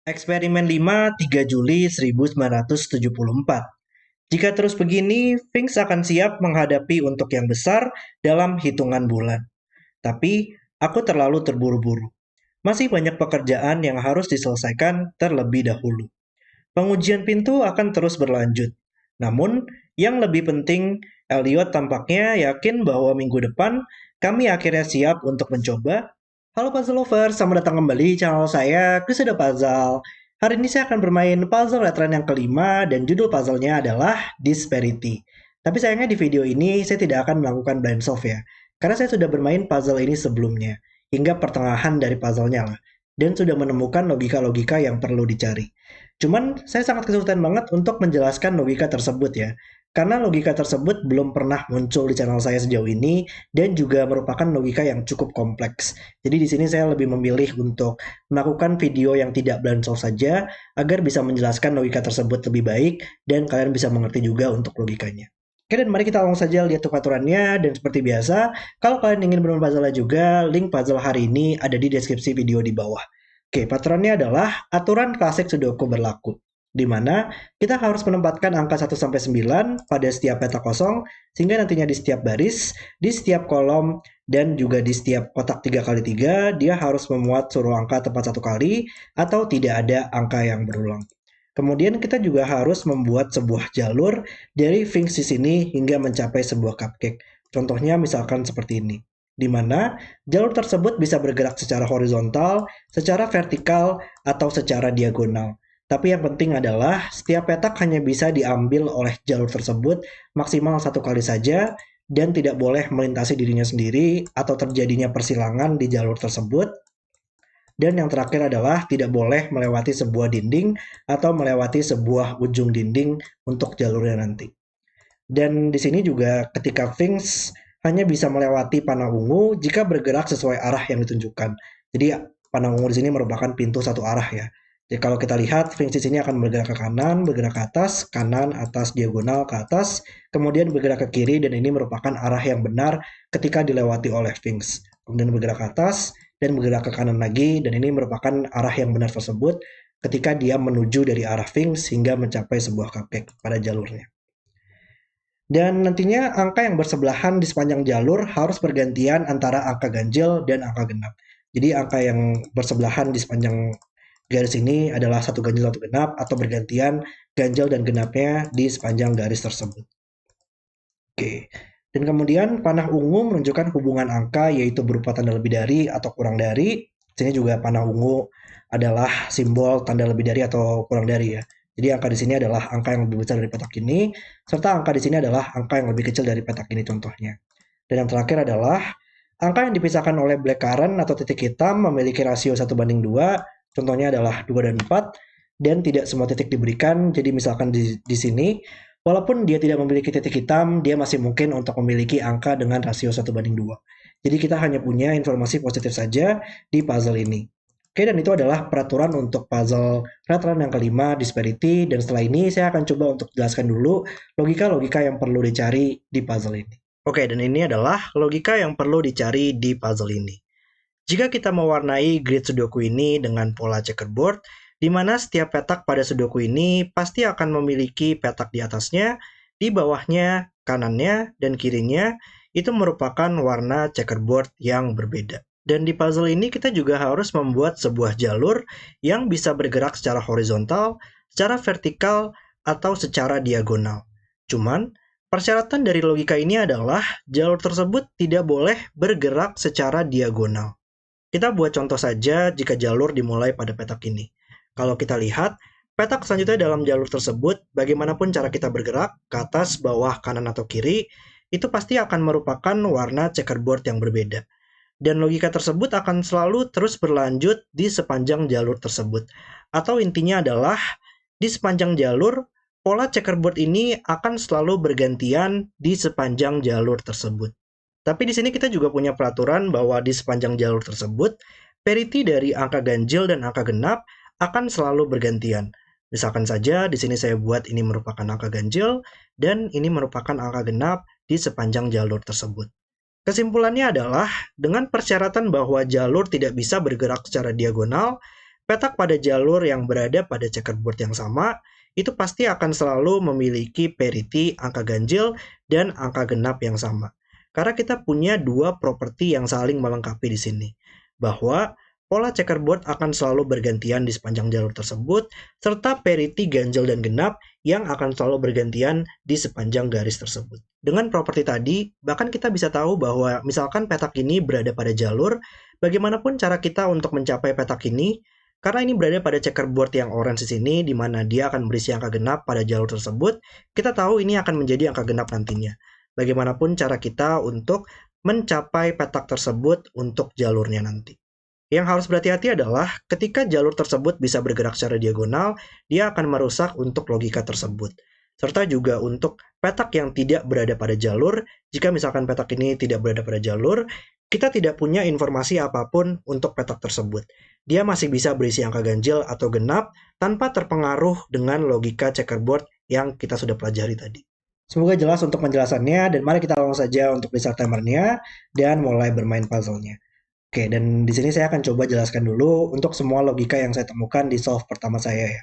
Eksperimen 5, 3 Juli 1974. Jika terus begini, Sphinx akan siap menghadapi untuk yang besar dalam hitungan bulan. Tapi, aku terlalu terburu-buru. Masih banyak pekerjaan yang harus diselesaikan terlebih dahulu. Pengujian pintu akan terus berlanjut. Namun, yang lebih penting, Elliot tampaknya yakin bahwa minggu depan kami akhirnya siap untuk mencoba. Halo puzzle lovers, selamat datang kembali di channel saya, Chris The Puzzle. Hari ini saya akan bermain puzzle retren yang kelima dan judul puzzlenya adalah Disparity. Tapi sayangnya di video ini saya tidak akan melakukan blind solve ya, karena saya sudah bermain puzzle ini sebelumnya, hingga pertengahan dari puzzlenya lah, dan sudah menemukan logika-logika yang perlu dicari. Cuman saya sangat kesulitan banget untuk menjelaskan logika tersebut ya, karena logika tersebut belum pernah muncul di channel saya sejauh ini dan juga merupakan logika yang cukup kompleks. Jadi di sini saya lebih memilih untuk melakukan video yang tidak blind solve saja agar bisa menjelaskan logika tersebut lebih baik dan kalian bisa mengerti juga untuk logikanya. Oke, dan mari kita langsung saja lihat aturannya. Dan seperti biasa, kalau kalian ingin bermain puzzle juga, link puzzle hari ini ada di deskripsi video di bawah. Oke, aturannya adalah aturan klasik Sudoku berlaku, di mana kita harus menempatkan angka 1-9 pada setiap peta kosong, sehingga nantinya di setiap baris, di setiap kolom, dan juga di setiap kotak 3x3, dia harus memuat suruh angka tepat 1 kali, atau tidak ada angka yang berulang. Kemudian kita juga harus membuat sebuah jalur dari Sphinx di sini hingga mencapai sebuah cupcake. Contohnya misalkan seperti ini, di mana jalur tersebut bisa bergerak secara horizontal, secara vertikal, atau secara diagonal. Tapi yang penting adalah setiap petak hanya bisa diambil oleh jalur tersebut maksimal 1 kali saja dan tidak boleh melintasi dirinya sendiri atau terjadinya persilangan di jalur tersebut. Dan yang terakhir adalah tidak boleh melewati sebuah dinding atau melewati sebuah ujung dinding untuk jalurnya nanti. Dan di sini juga ketika Sphinx hanya bisa melewati panah ungu jika bergerak sesuai arah yang ditunjukkan. Jadi panah ungu di sini merupakan pintu satu arah ya. Jadi kalau kita lihat Sphinx di sini akan bergerak ke kanan, bergerak ke atas, kanan, atas, diagonal, ke atas, kemudian bergerak ke kiri dan ini merupakan arah yang benar ketika dilewati oleh Sphinx. Kemudian bergerak ke atas dan bergerak ke kanan lagi dan ini merupakan arah yang benar tersebut ketika dia menuju dari arah Sphinx hingga mencapai sebuah cupcake pada jalurnya. Dan nantinya angka yang bersebelahan di sepanjang jalur harus bergantian antara angka ganjil dan angka genap. Jadi angka yang bersebelahan di sepanjang garis ini adalah satu ganjil satu genap atau bergantian ganjil dan genapnya di sepanjang garis tersebut. Oke. Dan kemudian panah ungu menunjukkan hubungan angka yaitu berupa tanda lebih dari atau kurang dari. Sini juga panah ungu adalah simbol tanda lebih dari atau kurang dari ya. Jadi angka di sini adalah angka yang lebih besar dari petak ini, serta angka di sini adalah angka yang lebih kecil dari petak ini contohnya. Dan yang terakhir adalah angka yang dipisahkan oleh black currant atau titik hitam memiliki rasio 1:2, contohnya adalah 2 dan 4, dan tidak semua titik diberikan, jadi misalkan di sini, walaupun dia tidak memiliki titik hitam, dia masih mungkin untuk memiliki angka dengan rasio 1:2. Jadi kita hanya punya informasi positif saja di puzzle ini. Oke, dan itu adalah peraturan untuk puzzle retren yang kelima, Disparity. Dan setelah ini saya akan coba untuk jelaskan dulu logika-logika yang perlu dicari di puzzle ini. Oke, dan ini adalah logika yang perlu dicari di puzzle ini. Jika kita mewarnai grid Sudoku ini dengan pola checkerboard, di mana setiap petak pada Sudoku ini pasti akan memiliki petak di atasnya, di bawahnya, kanannya, dan kirinya, itu merupakan warna checkerboard yang berbeda. Dan di puzzle ini kita juga harus membuat sebuah jalur yang bisa bergerak secara horizontal, secara vertikal, atau secara diagonal. Cuman, persyaratan dari logika ini adalah jalur tersebut tidak boleh bergerak secara diagonal. Kita buat contoh saja jika jalur dimulai pada petak ini. Kalau kita lihat, petak selanjutnya dalam jalur tersebut, bagaimanapun cara kita bergerak, ke atas, bawah, kanan, atau kiri, itu pasti akan merupakan warna checkerboard yang berbeda. Dan logika tersebut akan selalu terus berlanjut di sepanjang jalur tersebut. Atau intinya adalah, di sepanjang jalur, pola checkerboard ini akan selalu bergantian di sepanjang jalur tersebut. Tapi di sini kita juga punya peraturan bahwa di sepanjang jalur tersebut, parity dari angka ganjil dan angka genap akan selalu bergantian. Misalkan saja di sini saya buat ini merupakan angka ganjil dan ini merupakan angka genap di sepanjang jalur tersebut. Kesimpulannya adalah dengan persyaratan bahwa jalur tidak bisa bergerak secara diagonal, petak pada jalur yang berada pada checkerboard yang sama itu pasti akan selalu memiliki parity angka ganjil dan angka genap yang sama. Karena kita punya dua properti yang saling melengkapi di sini. Bahwa pola checkerboard akan selalu bergantian di sepanjang jalur tersebut, serta parity ganjil dan genap yang akan selalu bergantian di sepanjang garis tersebut. Dengan properti tadi, bahkan kita bisa tahu bahwa misalkan petak ini berada pada jalur, bagaimanapun cara kita untuk mencapai petak ini, karena ini berada pada checkerboard yang orange di sini, di mana dia akan berisi angka genap pada jalur tersebut, kita tahu ini akan menjadi angka genap nantinya. Bagaimanapun cara kita untuk mencapai petak tersebut untuk jalurnya nanti. Yang harus berhati-hati adalah ketika jalur tersebut bisa bergerak secara diagonal, dia akan merusak untuk logika tersebut. Serta juga untuk petak yang tidak berada pada jalur, jika misalkan petak ini tidak berada pada jalur, kita tidak punya informasi apapun untuk petak tersebut. Dia masih bisa berisi angka ganjil atau genap tanpa terpengaruh dengan logika checkerboard yang kita sudah pelajari tadi. Semoga jelas untuk penjelasannya, dan mari kita langsung saja untuk restart timernya dan mulai bermain puzzle-nya. Oke, dan di sini saya akan coba jelaskan dulu untuk semua logika yang saya temukan di solve pertama saya ya.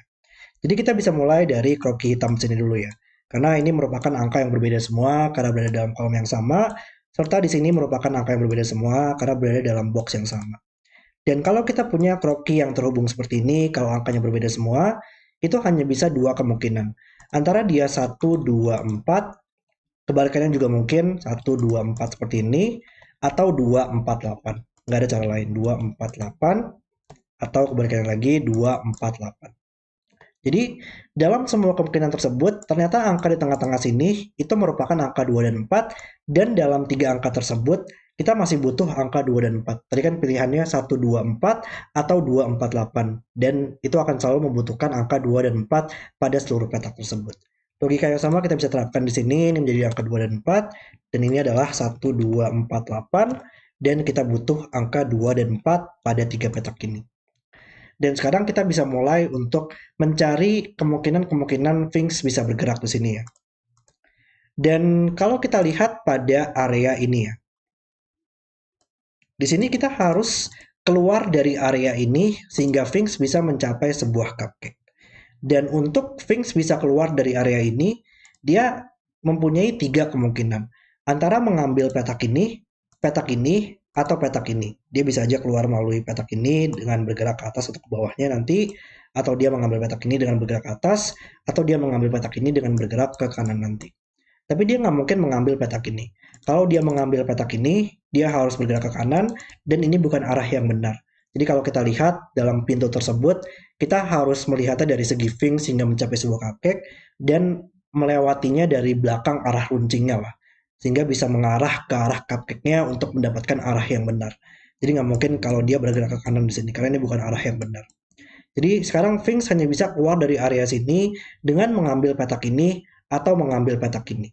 Jadi kita bisa mulai dari kroki hitam sini dulu ya. Karena ini merupakan angka yang berbeda semua karena berada dalam kolom yang sama, serta di sini merupakan angka yang berbeda semua karena berada dalam box yang sama. Dan kalau kita punya kroki yang terhubung seperti ini, kalau angkanya berbeda semua, itu hanya bisa dua kemungkinan. Antara dia 1, 2, 4, kebalikannya juga mungkin 1, 2, 4 seperti ini, atau 2, 4, 8. Nggak ada cara lain, 2, 4, 8, atau kebalikannya lagi 2, 4, 8. Jadi, dalam semua kemungkinan tersebut, ternyata angka di tengah-tengah sini itu merupakan angka 2 dan 4, dan dalam tiga angka tersebut, kita masih butuh angka 2 dan 4. Tadi kan pilihannya 1, 2, 4, atau 2, 4, 8. Dan itu akan selalu membutuhkan angka 2 dan 4 pada seluruh petak tersebut. Logika yang sama kita bisa terapkan di sini, ini menjadi angka 2 dan 4, dan ini adalah 1, 2, 4, 8, dan kita butuh angka 2 dan 4 pada tiga petak ini. Dan sekarang kita bisa mulai untuk mencari kemungkinan-kemungkinan Sphinx bisa bergerak di sini ya. Dan kalau kita lihat pada area ini ya, di sini kita harus keluar dari area ini sehingga Sphinx bisa mencapai sebuah cupcake. Dan untuk Sphinx bisa keluar dari area ini, dia mempunyai tiga kemungkinan. Antara mengambil petak ini, atau petak ini. Dia bisa aja keluar melalui petak ini dengan bergerak ke atas atau ke bawahnya nanti, atau dia mengambil petak ini dengan bergerak ke atas, atau dia mengambil petak ini dengan bergerak ke kanan nanti. Tapi dia nggak mungkin mengambil petak ini. Kalau dia mengambil petak ini, dia harus bergerak ke kanan, dan ini bukan arah yang benar. Jadi kalau kita lihat dalam pintu tersebut, kita harus melihatnya dari segi Sphinx sehingga mencapai sebuah cupcake, dan melewatinya dari belakang arah runcingnya lah. Sehingga bisa mengarah ke arah cupcake-nya untuk mendapatkan arah yang benar. Jadi nggak mungkin kalau dia bergerak ke kanan di sini, karena ini bukan arah yang benar. Jadi sekarang Sphinx hanya bisa keluar dari area sini dengan mengambil petak ini atau mengambil petak ini.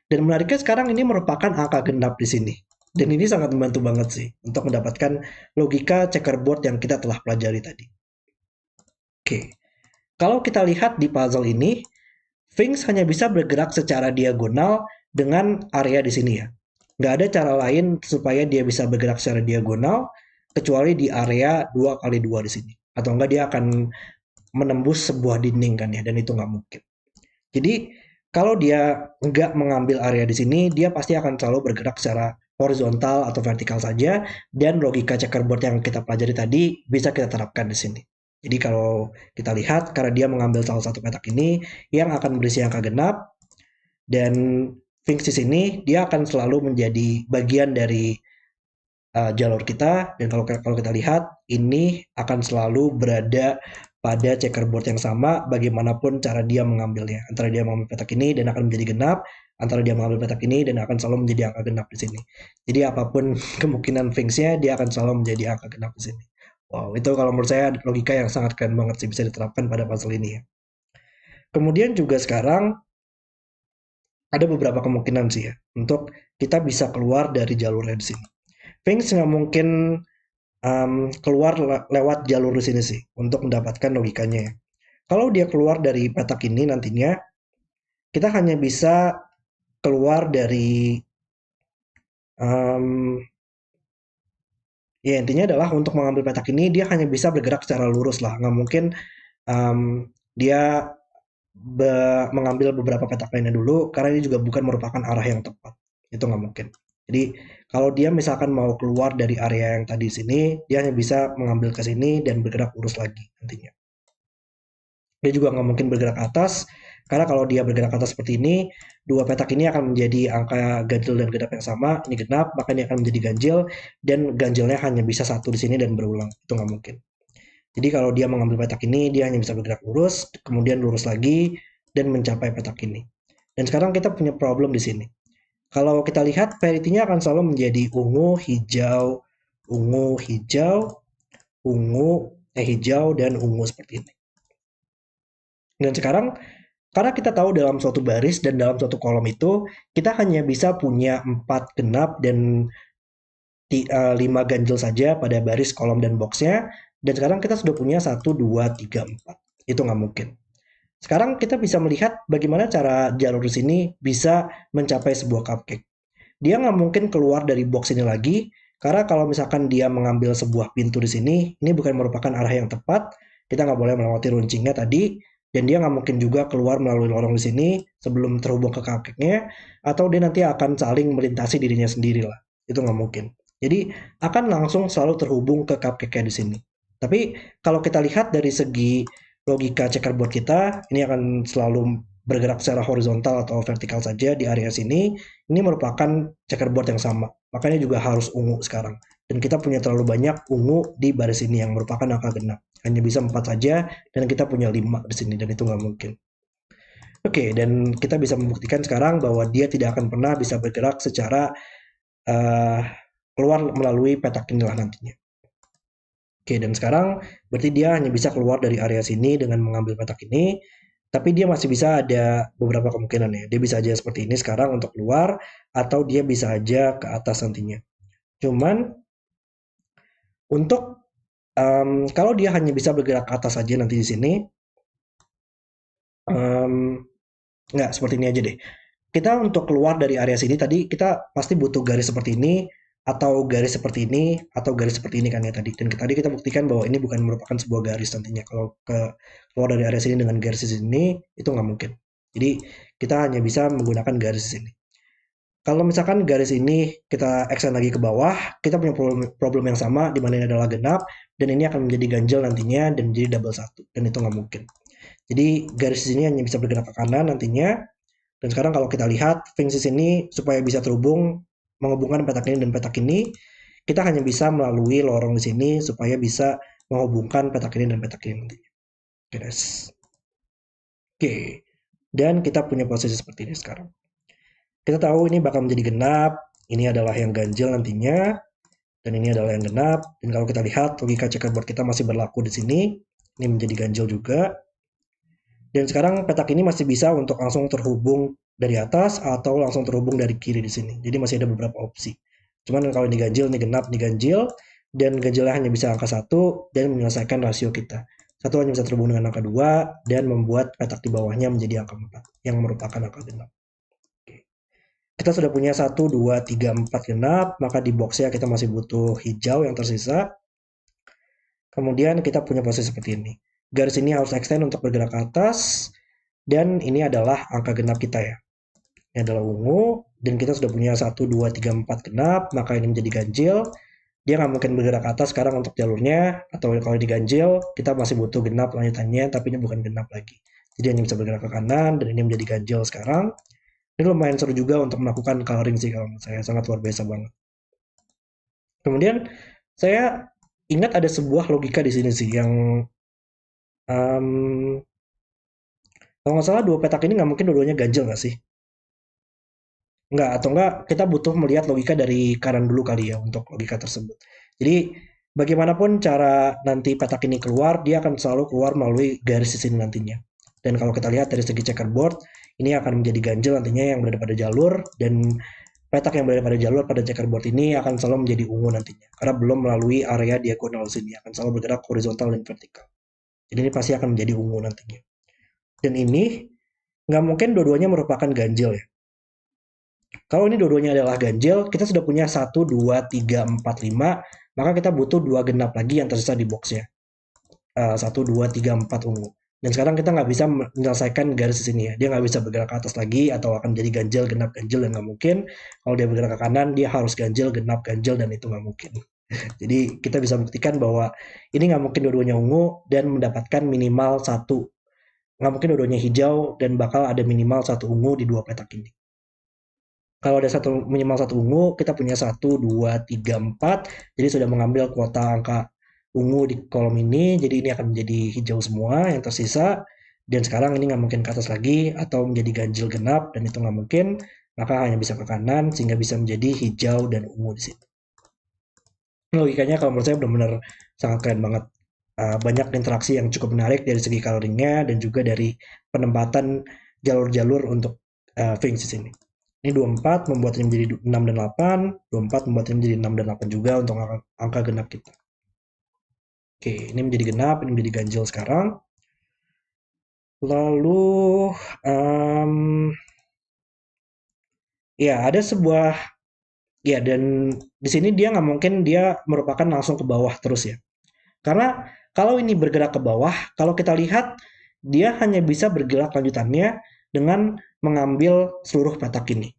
Dan menariknya sekarang ini merupakan angka genap di sini. Dan ini sangat membantu banget sih untuk mendapatkan logika checkerboard yang kita telah pelajari tadi. Oke, kalau kita lihat di puzzle ini, Sphinx hanya bisa bergerak secara diagonal dengan area di sini ya. Nggak ada cara lain supaya dia bisa bergerak secara diagonal kecuali di area 2x2 di sini. Atau enggak dia akan menembus sebuah dinding kan ya, dan itu nggak mungkin. Jadi kalau dia nggak mengambil area di sini, dia pasti akan selalu bergerak secara horizontal atau vertikal saja, dan logika checkerboard yang kita pelajari tadi bisa kita terapkan di sini. Jadi kalau kita lihat, karena dia mengambil salah satu petak ini yang akan berisi angka genap, dan Sphinx di sini dia akan selalu menjadi bagian dari jalur kita, dan kalau kita lihat ini akan selalu berada pada checkerboard yang sama bagaimanapun cara dia mengambilnya. Antara dia mengambil petak ini dan akan menjadi genap, antara dia mengambil petak ini dan akan selalu menjadi angka genap di sini. Jadi apapun kemungkinan Sphinx-nya, dia akan selalu menjadi angka genap di sini. Wow, itu kalau menurut saya logika yang sangat keren banget sih, bisa diterapkan pada puzzle ini ya. Kemudian juga sekarang ada beberapa kemungkinan sih ya untuk kita bisa keluar dari jalurnya di sini. Sphinx nggak mungkin keluar lewat jalur di sini sih untuk mendapatkan logikanya ya. Kalau dia keluar dari petak ini nantinya, kita hanya bisa keluar dari Ya intinya adalah untuk mengambil petak ini dia hanya bisa bergerak secara lurus lah, nggak mungkin dia mengambil beberapa petak lainnya dulu karena ini juga bukan merupakan arah yang tepat. Itu nggak mungkin. Jadi kalau dia misalkan mau keluar dari area yang tadi sini, dia hanya bisa mengambil ke sini dan bergerak lurus lagi nantinya. Dia juga nggak mungkin bergerak atas, karena kalau dia bergerak atas seperti ini, dua petak ini akan menjadi angka ganjil dan genap yang sama. Ini genap, maka ini akan menjadi ganjil, dan ganjilnya hanya bisa satu di sini dan berulang. Itu nggak mungkin. Jadi kalau dia mengambil petak ini, dia hanya bisa bergerak lurus, kemudian lurus lagi, dan mencapai petak ini. Dan sekarang kita punya problem di sini. Kalau kita lihat, parity-nya akan selalu menjadi ungu, hijau, ungu, hijau, dan ungu seperti ini. Dan sekarang, karena kita tahu dalam suatu baris dan dalam suatu kolom itu, kita hanya bisa punya 4 genap dan 5 ganjil saja pada baris, kolom, dan boxnya. Dan sekarang kita sudah punya 1, 2, 3, 4. Itu nggak mungkin. Sekarang kita bisa melihat bagaimana cara jalur di sini bisa mencapai sebuah cupcake. Dia nggak mungkin keluar dari box ini lagi, karena kalau misalkan dia mengambil sebuah pintu di sini, ini bukan merupakan arah yang tepat, kita nggak boleh melewati runcingnya tadi, dan dia nggak mungkin juga keluar melalui lorong di sini sebelum terhubung ke cupcake-nya, atau dia nanti akan saling melintasi dirinya sendiri lah. Itu nggak mungkin. Jadi akan langsung selalu terhubung ke cupcake-nya di sini. Tapi kalau kita lihat dari segi logika checkerboard kita, ini akan selalu bergerak secara horizontal atau vertikal saja di area sini. Ini merupakan checkerboard yang sama. Makanya juga harus ungu sekarang. Dan kita punya terlalu banyak ungu di baris ini yang merupakan angka genap. Hanya bisa 4 saja dan kita punya 5 di sini dan itu nggak mungkin. Oke, dan kita bisa membuktikan sekarang bahwa dia tidak akan pernah bisa bergerak secara uh, keluar melalui petak inilah nantinya. Oke, dan sekarang berarti dia hanya bisa keluar dari area sini dengan mengambil petak ini, tapi dia masih bisa ada beberapa kemungkinan ya. Dia bisa aja seperti ini sekarang untuk keluar, atau dia bisa aja ke atas nantinya. Cuman untuk kalau dia hanya bisa bergerak ke atas saja nanti di sini, um, nggak seperti ini aja deh. Kita untuk keluar dari area sini tadi kita pasti butuh garis seperti ini atau garis seperti ini atau garis seperti ini kan ya tadi. Dan tadi kita buktikan bahwa ini bukan merupakan sebuah garis nantinya. Kalau keluar dari area sini dengan garis di sini itu nggak mungkin. Jadi kita hanya bisa menggunakan garis di sini. Kalau misalkan garis ini kita extend lagi ke bawah, kita punya problem yang sama di mana ini adalah genap dan ini akan menjadi ganjil nantinya dan menjadi double satu dan itu nggak mungkin. Jadi garis di sini hanya bisa bergerak ke kanan nantinya. Dan sekarang kalau kita lihat fungsi sini supaya bisa terhubung menghubungkan petak ini dan petak ini, kita hanya bisa melalui lorong di sini supaya bisa menghubungkan petak ini dan petak ini nanti. Oke, guys. Oke. Dan kita punya posisi seperti ini sekarang. Kita tahu ini bakal menjadi genap, ini adalah yang ganjil nantinya, dan ini adalah yang genap. Dan kalau kita lihat logika checkerboard kita masih berlaku di sini, ini menjadi ganjil juga. Dan sekarang petak ini masih bisa untuk langsung terhubung dari atas atau langsung terhubung dari kiri di sini. Jadi masih ada beberapa opsi. Cuman kalau ini ganjil, ini genap, ini ganjil, dan ganjilnya hanya bisa angka 1 dan menyelesaikan rasio kita. Satu hanya bisa terhubung dengan angka 2 dan membuat petak di bawahnya menjadi angka 4 yang merupakan angka genap. Kita sudah punya 1, 2, 3, 4 genap, maka di boxnya kita masih butuh hijau yang tersisa. Kemudian kita punya posisi seperti ini. Garis ini harus extend untuk bergerak ke atas, dan ini adalah angka genap kita ya. Ini adalah ungu, dan kita sudah punya 1, 2, 3, 4 genap, maka ini menjadi ganjil. Dia nggak mungkin bergerak ke atas sekarang untuk jalurnya, atau kalau ini ganjil, kita masih butuh genap lanjutannya, tapi ini bukan genap lagi. Jadi hanya bisa bergerak ke kanan, dan ini menjadi ganjil sekarang. Ini lumayan seru juga untuk melakukan coloring sih kalau menurut saya, sangat luar biasa banget. Kemudian saya ingat ada sebuah logika di sini sih yang kalau nggak salah dua petak ini nggak mungkin dua-duanya ganjil nggak sih? Nggak, atau nggak kita butuh melihat logika dari kanan dulu kali ya untuk logika tersebut. Jadi bagaimanapun cara nanti petak ini keluar, dia akan selalu keluar melalui garis di sini nantinya. Dan kalau kita lihat dari segi checkerboard, ini akan menjadi ganjil nantinya yang berada pada jalur, dan petak yang berada pada jalur pada checkerboard ini akan selalu menjadi ungu nantinya. Karena belum melalui area diagonal sini, akan selalu bergerak horizontal dan vertikal. Jadi ini pasti akan menjadi ungu nantinya. Dan ini nggak mungkin dua-duanya merupakan ganjil ya. Kalau ini dua-duanya adalah ganjil, kita sudah punya 1, 2, 3, 4, 5, maka kita butuh 2 genap lagi yang tersisa di boxnya. 1, 2, 3, 4 ungu. Dan sekarang kita nggak bisa menyelesaikan garis di sini ya. Dia nggak bisa bergerak ke atas lagi atau akan jadi ganjil, genap, ganjil, dan nggak mungkin. Kalau dia bergerak ke kanan, dia harus ganjil, genap, ganjil, dan itu nggak mungkin. Jadi kita bisa buktikan bahwa ini nggak mungkin dua-duanya ungu dan mendapatkan minimal satu. Nggak mungkin dua-duanya hijau dan bakal ada minimal satu ungu di dua petak ini. Kalau ada minimal satu ungu, kita punya 1, 2, 3, 4. Jadi sudah mengambil kuota angka ungu di kolom ini. Jadi ini akan menjadi hijau semua yang tersisa. Dan sekarang ini nggak mungkin ke atas lagi atau menjadi ganjil genap dan itu nggak mungkin. Maka hanya bisa ke kanan sehingga bisa menjadi hijau dan ungu di sini. Logikanya kalau menurut saya benar-benar sangat keren banget. Banyak interaksi yang cukup menarik dari segi coloringnya dan juga dari penempatan jalur-jalur untuk Finks di sini. Ini 24 membuatnya menjadi 6 dan 8, 24 membuatnya menjadi 6 dan 8 juga untuk angka genap kita. Oke, ini menjadi genap, ini menjadi ganjil sekarang. Lalu, ya ada sebuah, ya dan di sini dia nggak mungkin dia merupakan langsung ke bawah terus ya. Karena kalau ini bergerak ke bawah, kalau kita lihat dia hanya bisa bergerak lanjutannya dengan mengambil seluruh petak ini.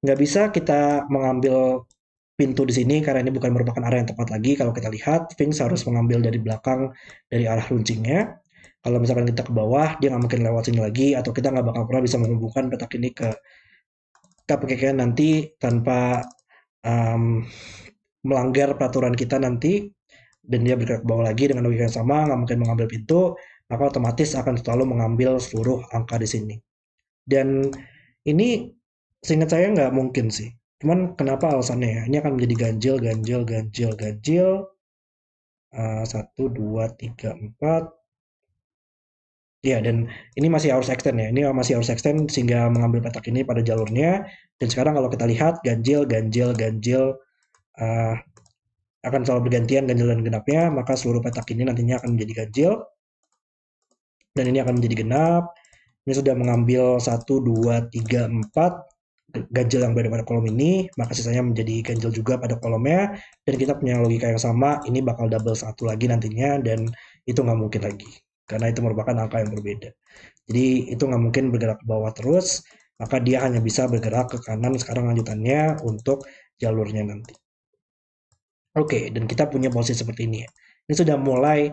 Nggak bisa kita mengambil pintu di sini karena ini bukan merupakan area yang tepat lagi. Kalau kita lihat, Sphinx harus mengambil dari belakang dari arah runcingnya. Kalau misalkan kita ke bawah, dia nggak mungkin lewat sini lagi, atau kita nggak bakal pernah bisa menghubungkan petak ini ke KPK nanti tanpa um, melanggar peraturan kita nanti, dan dia bergerak ke bawah lagi dengan logika yang sama, nggak mungkin mengambil pintu, maka otomatis akan selalu mengambil seluruh angka di sini. Dan ini seingat saya nggak mungkin sih. Cuman kenapa alasannya ya? Ini akan menjadi ganjil, ganjil, ganjil, ganjil. 1, 2, 3, 4. Ya, dan ini masih harus extend ya. Ini masih harus extend sehingga mengambil petak ini pada jalurnya. Dan sekarang kalau kita lihat ganjil, ganjil, ganjil uh, akan selalu bergantian ganjil dan genapnya, maka seluruh petak ini nantinya akan menjadi ganjil. Dan ini akan menjadi genap. Ini sudah mengambil 1, 2, 3, 4 ganjil yang berada pada kolom ini, maka sisanya menjadi ganjil juga pada kolomnya, dan kita punya logika yang sama, ini bakal double satu lagi nantinya, dan itu nggak mungkin lagi, karena itu merupakan angka yang berbeda. Jadi itu nggak mungkin bergerak ke bawah terus, maka dia hanya bisa bergerak ke kanan sekarang lanjutannya untuk jalurnya nanti. Oke, dan kita punya posisi seperti ini ya. Ini sudah mulai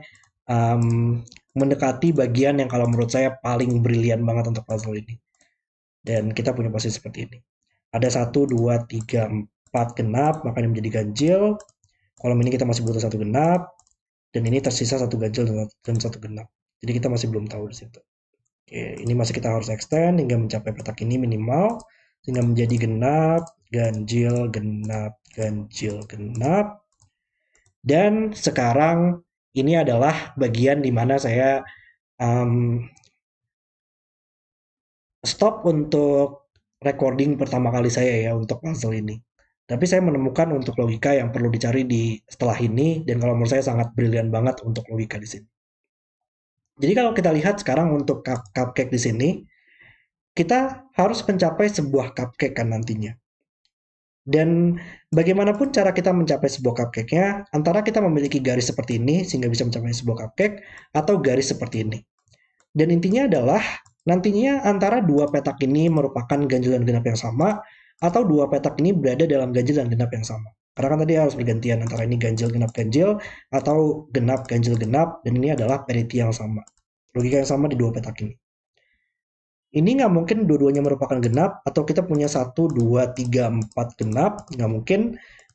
mendekati bagian yang kalau menurut saya paling brilian banget untuk puzzle ini. Dan kita punya posisi seperti ini. Ada 1, 2, 3, 4 genap, makanya menjadi ganjil. Kolom ini kita masih butuh satu genap. Dan ini tersisa satu ganjil dan satu genap. Jadi kita masih belum tahu di situ. Oke, ini masih kita harus extend hingga mencapai petak ini minimal. Sehingga menjadi genap, ganjil, genap, ganjil, genap. Dan sekarang ini adalah bagian di mana saya stop untuk recording pertama kali saya ya untuk puzzle ini. Tapi saya menemukan untuk logika yang perlu dicari di setelah ini dan kalau menurut saya sangat brilian banget untuk logika di sini. Jadi kalau kita lihat sekarang untuk cupcake di sini, kita harus mencapai sebuah cupcake kan nantinya. Dan bagaimanapun cara kita mencapai sebuah cupcake-nya, antara kita memiliki garis seperti ini sehingga bisa mencapai sebuah cupcake atau garis seperti ini. Dan intinya adalah nantinya antara dua petak ini merupakan ganjil dan genap yang sama atau dua petak ini berada dalam ganjil dan genap yang sama. Karena kan tadi harus bergantian antara ini ganjil genap ganjil atau genap ganjil genap dan ini adalah parity yang sama. Logika yang sama di dua petak ini. Ini nggak mungkin dua-duanya merupakan genap atau kita punya 1, 2, 3, 4 genap. Nggak mungkin.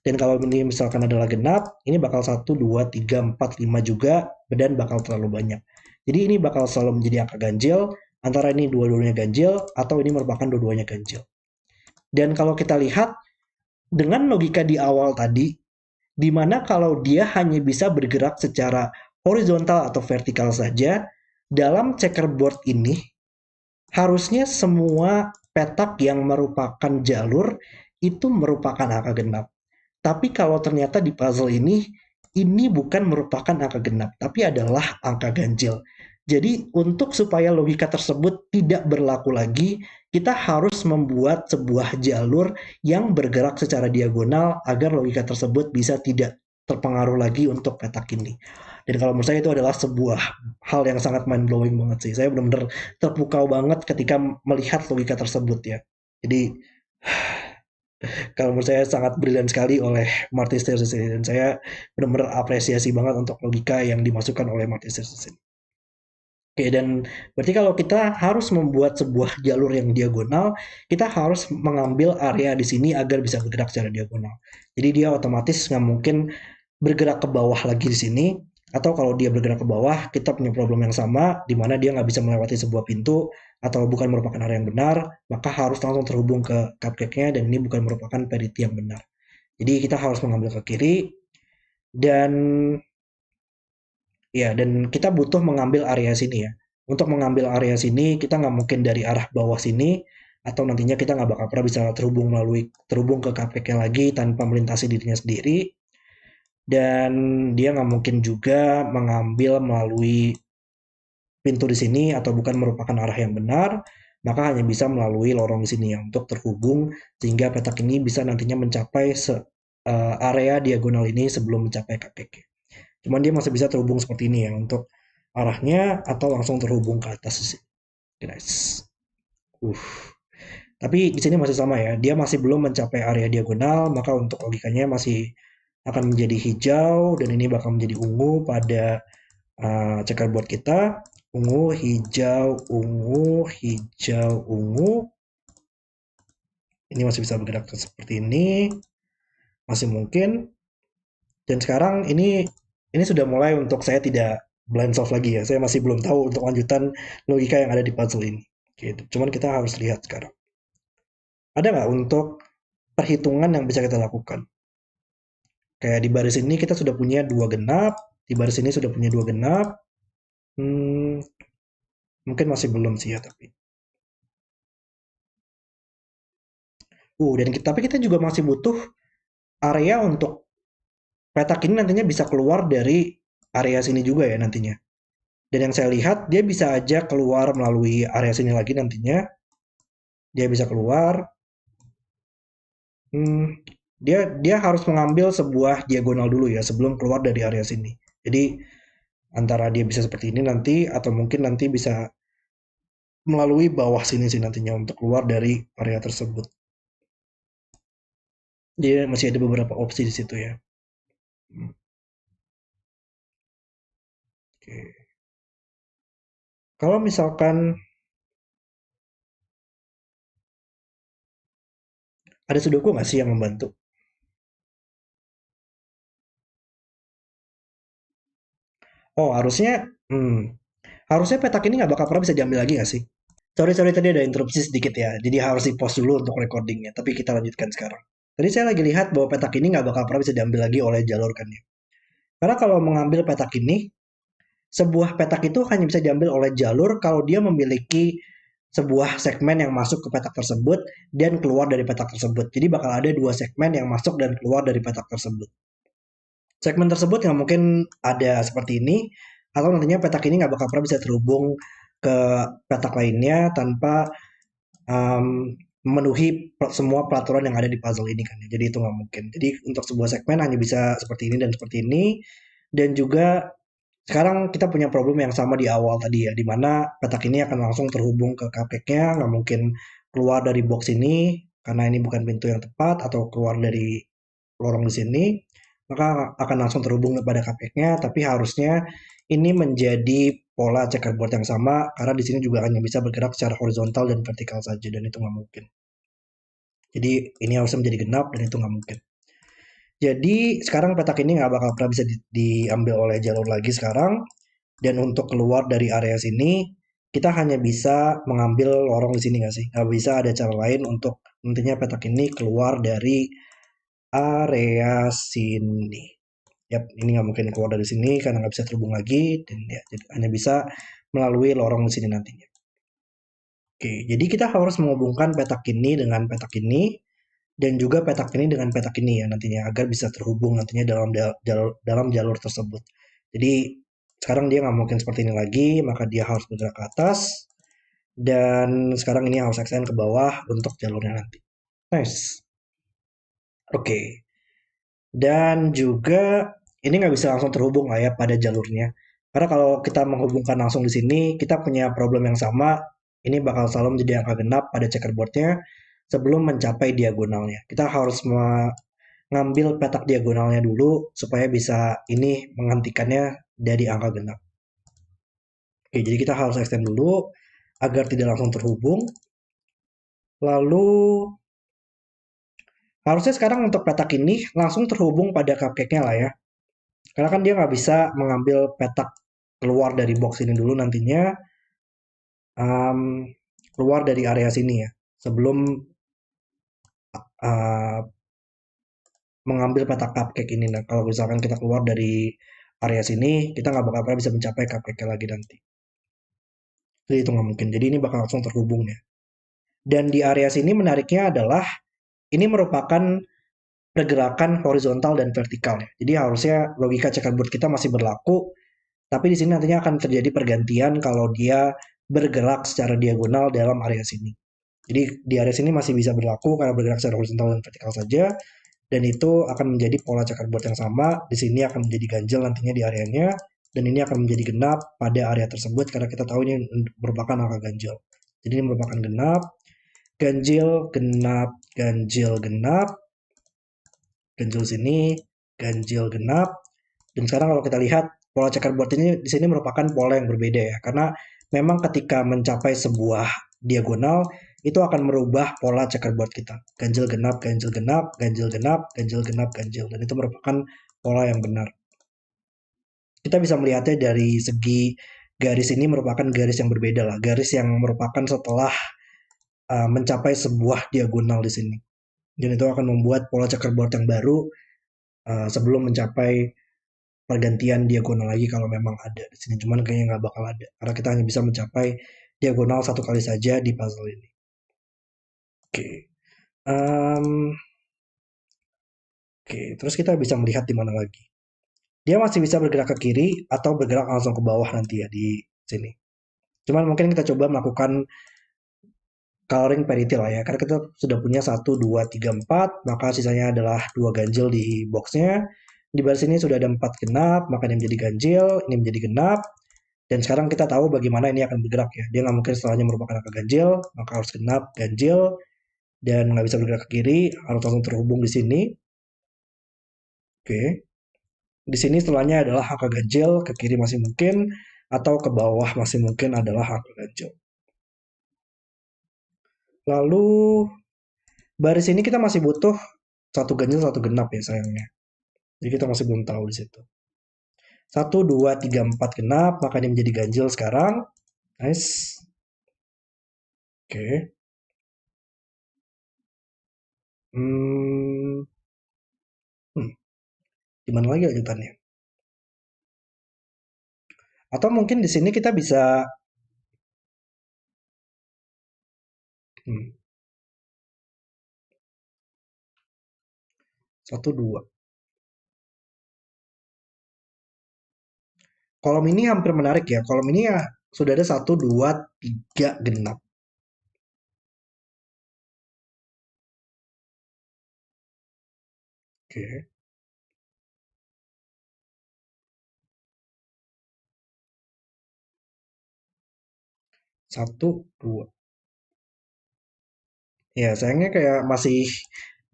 Dan kalau ini misalkan adalah genap, ini bakal 1, 2, 3, 4, 5 juga dan bakal terlalu banyak. Jadi ini bakal selalu menjadi angka ganjil, antara ini dua-duanya ganjil, atau ini merupakan dua-duanya ganjil. Dan kalau kita lihat, dengan logika di awal tadi, di mana kalau dia hanya bisa bergerak secara horizontal atau vertikal saja, dalam checkerboard ini, harusnya semua petak yang merupakan jalur, itu merupakan angka genap. Tapi kalau ternyata di puzzle ini bukan merupakan angka genap, tapi adalah angka ganjil. Jadi untuk supaya logika tersebut tidak berlaku lagi, kita harus membuat sebuah jalur yang bergerak secara diagonal agar logika tersebut bisa tidak terpengaruh lagi untuk petak ini. Dan kalau menurut saya itu adalah sebuah hal yang sangat mind blowing banget sih. Saya benar-benar terpukau banget ketika melihat logika tersebut ya. Jadi kalau menurut saya sangat brilian sekali oleh Martin Scorsese dan saya benar-benar apresiasi banget untuk logika yang dimasukkan oleh Martin Scorsese. Oke, dan berarti kalau kita harus membuat sebuah jalur yang diagonal, kita harus mengambil area di sini agar bisa bergerak secara diagonal. Jadi dia otomatis nggak mungkin bergerak ke bawah lagi di sini, atau kalau dia bergerak ke bawah, kita punya problem yang sama, di mana dia nggak bisa melewati sebuah pintu, atau bukan merupakan area yang benar, maka harus langsung terhubung ke cupcake-nya, dan ini bukan merupakan parity yang benar. Jadi kita harus mengambil ke kiri, dan ya, dan kita butuh mengambil area sini ya. Untuk mengambil area sini, kita nggak mungkin dari arah bawah sini, atau nantinya kita nggak bakal pernah bisa terhubung ke cupcake-nya lagi tanpa melintasi dirinya sendiri. Dan dia nggak mungkin juga mengambil melalui pintu di sini atau bukan merupakan arah yang benar, maka hanya bisa melalui lorong di sini ya untuk terhubung sehingga petak ini bisa nantinya mencapai area diagonal ini sebelum mencapai cupcake. Cuman dia masih bisa terhubung seperti ini ya untuk arahnya atau langsung terhubung ke atas di sini. Guys. Tapi di sini masih sama ya, dia masih belum mencapai area diagonal, maka untuk logikanya masih akan menjadi hijau dan ini bakal menjadi ungu pada checkerboard kita. Ungu, hijau, ungu, hijau, ungu. Ini masih bisa bergerak seperti ini, masih mungkin. Dan sekarang ini sudah mulai untuk saya tidak blind solve lagi ya. Saya masih belum tahu untuk lanjutan logika yang ada di puzzle ini. Gitu. Cuman kita harus lihat sekarang. Ada nggak untuk perhitungan yang bisa kita lakukan? Kayak di baris ini kita sudah punya dua genap, di baris ini sudah punya dua genap. Hmm, mungkin masih belum sih ya tapi. Tapi kita juga masih butuh area untuk petak ini nantinya bisa keluar dari area sini juga ya nantinya. Dan yang saya lihat dia bisa aja keluar melalui area sini lagi nantinya. Dia bisa keluar. Hmm, dia harus mengambil sebuah diagonal dulu ya sebelum keluar dari area sini. Jadi antara dia bisa seperti ini nanti atau mungkin nanti bisa melalui bawah sini sih nantinya untuk keluar dari area tersebut. Dia masih ada beberapa opsi di situ ya. Hmm, Oke. Kalau misalkan ada sudoku nggak sih yang membantu? Oh, harusnya petak ini nggak bakal pernah bisa diambil lagi nggak sih? Sorry, sorry tadi ada interupsi sedikit ya. Jadi harus di-pause dulu untuk recordingnya. Tapi kita lanjutkan sekarang. Tadi saya lagi lihat bahwa petak ini nggak bakal pernah bisa diambil lagi oleh jalur kan ya. Karena kalau mengambil petak ini, sebuah petak itu hanya bisa diambil oleh jalur kalau dia memiliki sebuah segmen yang masuk ke petak tersebut dan keluar dari petak tersebut. Jadi bakal ada dua segmen yang masuk dan keluar dari petak tersebut. Segmen tersebut yang mungkin ada seperti ini, atau nantinya petak ini nggak bakal pernah bisa terhubung ke petak lainnya tanpa um, memenuhi semua peraturan yang ada di puzzle ini kan. Jadi itu nggak mungkin. Jadi untuk sebuah segmen hanya bisa seperti ini dan seperti ini. Dan juga sekarang kita punya problem yang sama di awal tadi ya, di mana petak ini akan langsung terhubung ke cupcake-nya, nggak mungkin keluar dari box ini karena ini bukan pintu yang tepat atau keluar dari lorong di sini, maka akan langsung terhubung kepada cupcake-nya. Tapi harusnya ini menjadi pola checkerboard yang sama karena di sini juga hanya bisa bergerak secara horizontal dan vertikal saja dan itu nggak mungkin. Jadi ini harusnya menjadi genap dan itu nggak mungkin. Jadi sekarang petak ini nggak bakal pernah bisa diambil oleh jalur lagi sekarang. Dan untuk keluar dari area sini, kita hanya bisa mengambil lorong di sini nggak sih? Nggak bisa ada cara lain untuk nantinya petak ini keluar dari area sini. Yap, ini nggak mungkin keluar dari sini karena nggak bisa terhubung lagi. Dan ya, jadi hanya bisa melalui lorong di sini nantinya. Oke, jadi kita harus menghubungkan petak ini dengan petak ini dan juga petak ini dengan petak ini ya nantinya agar bisa terhubung nantinya dalam jalur tersebut. Jadi sekarang dia nggak mungkin seperti ini lagi, maka dia harus bergerak ke atas dan sekarang ini harus extend ke bawah untuk jalurnya nanti. Nice. Oke. Dan juga ini nggak bisa langsung terhubung lah ya pada jalurnya. Karena kalau kita menghubungkan langsung di sini, kita punya problem yang sama. Ini bakal selalu menjadi angka genap pada checkerboardnya sebelum mencapai diagonalnya. Kita harus mengambil petak diagonalnya dulu supaya bisa ini menghentikannya dari angka genap. Oke, jadi kita harus extend dulu agar tidak langsung terhubung. Lalu harusnya sekarang untuk petak ini langsung terhubung pada cupcake-nya lah ya. Karena kan dia nggak bisa mengambil petak keluar dari box ini dulu nantinya, em, keluar dari area sini ya. Sebelum eh, mengambil petak cupcake ini. Nah, kalau misalkan kita keluar dari area sini, kita nggak bakal pernah bisa mencapai cupcake lagi nanti. Jadi itu nggak mungkin. Jadi ini bakal langsung terhubung ya. Dan di area sini menariknya adalah ini merupakan pergerakan horizontal dan vertikal ya. Jadi harusnya logika checkerboard kita masih berlaku, tapi di sini nantinya akan terjadi pergantian kalau dia bergerak secara diagonal dalam area sini. Jadi di area sini masih bisa berlaku karena bergerak secara horizontal dan vertikal saja, dan itu akan menjadi pola checkerboard yang sama. Di sini akan menjadi ganjil nantinya di areanya, dan ini akan menjadi genap pada area tersebut karena kita tahu ini merupakan angka ganjil. Jadi ini merupakan genap, ganjil, genap, ganjil, genap, ganjil sini, ganjil genap. Dan sekarang kalau kita lihat pola checkerboard ini di sini merupakan pola yang berbeda ya, karena memang ketika mencapai sebuah diagonal itu akan merubah pola checkerboard kita. Ganjil genap, ganjil genap, ganjil genap, ganjil genap, ganjil, dan itu merupakan pola yang benar. Kita bisa melihatnya dari segi garis ini merupakan garis yang berbeda lah, garis yang merupakan setelah mencapai sebuah diagonal di sini. Dan itu akan membuat pola checkerboard yang baru sebelum mencapai pergantian diagonal lagi kalau memang ada di sini. Cuman kayaknya nggak bakal ada karena kita hanya bisa mencapai diagonal satu kali saja di puzzle ini. Oke, Em, oke. Terus kita bisa melihat di mana lagi. Dia masih bisa bergerak ke kiri atau bergerak langsung ke bawah nanti ya di sini. Cuman mungkin kita coba melakukan coloring parity lah ya. Karena kita sudah punya satu, 2, 3, 4, maka sisanya adalah dua ganjil di boxnya. Di baris ini sudah ada 4 genap, maka ini menjadi ganjil, ini menjadi genap. Dan sekarang kita tahu bagaimana ini akan bergerak ya. Dia nggak mungkin setelahnya merupakan angka ganjil, maka harus genap, ganjil, dan nggak bisa bergerak ke kiri, harus langsung terhubung di sini. Oke. Di sini setelahnya adalah angka ganjil, ke kiri masih mungkin, atau ke bawah masih mungkin adalah angka ganjil. Lalu baris ini kita masih butuh satu ganjil, satu genap ya sayangnya. Jadi kita masih belum tahu di situ. Satu, dua, tiga, empat genap, maka ini menjadi ganjil sekarang. Nice. Oke. Hmm, hmm, gimana lagi lanjutannya? Atau mungkin di sini kita bisa hmm, satu dua. Kolom ini hampir menarik ya. Kolom ini ya sudah ada satu dua tiga genap. Oke, satu dua. Ya sayangnya kayak masih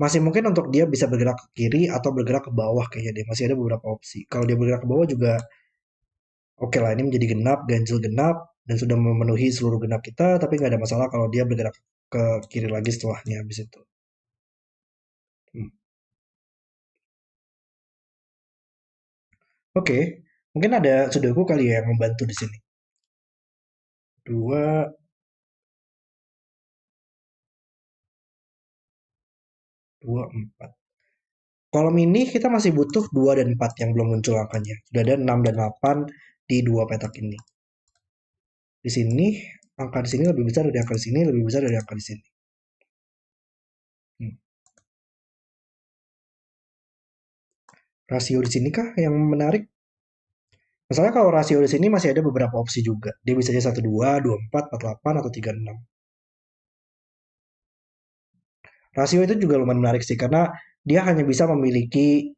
masih mungkin untuk dia bisa bergerak ke kiri atau bergerak ke bawah kayaknya deh. Masih ada beberapa opsi. Kalau dia bergerak ke bawah juga oke lah. Ini menjadi genap, ganjil genap dan sudah memenuhi seluruh genap kita. Tapi nggak ada masalah kalau dia bergerak ke kiri lagi setelahnya habis itu. Hmm. Oke, mungkin ada sudoku kali ya yang membantu di sini. Dua, dua, empat. Kolom ini kita masih butuh 2 dan 4 yang belum muncul angkanya. Sudah ada 6 dan 8 di dua petak ini. Di sini, angka di sini lebih besar dari angka di sini, lebih besar dari angka di sini. Hmm. Rasio di sini kah yang menarik? Masalahnya kalau rasio di sini masih ada beberapa opsi juga. Dia bisa jadi 1, 2, 2, 4, 4, 8, atau 3, 6. Rasio itu juga lumayan menarik sih, karena dia hanya bisa memiliki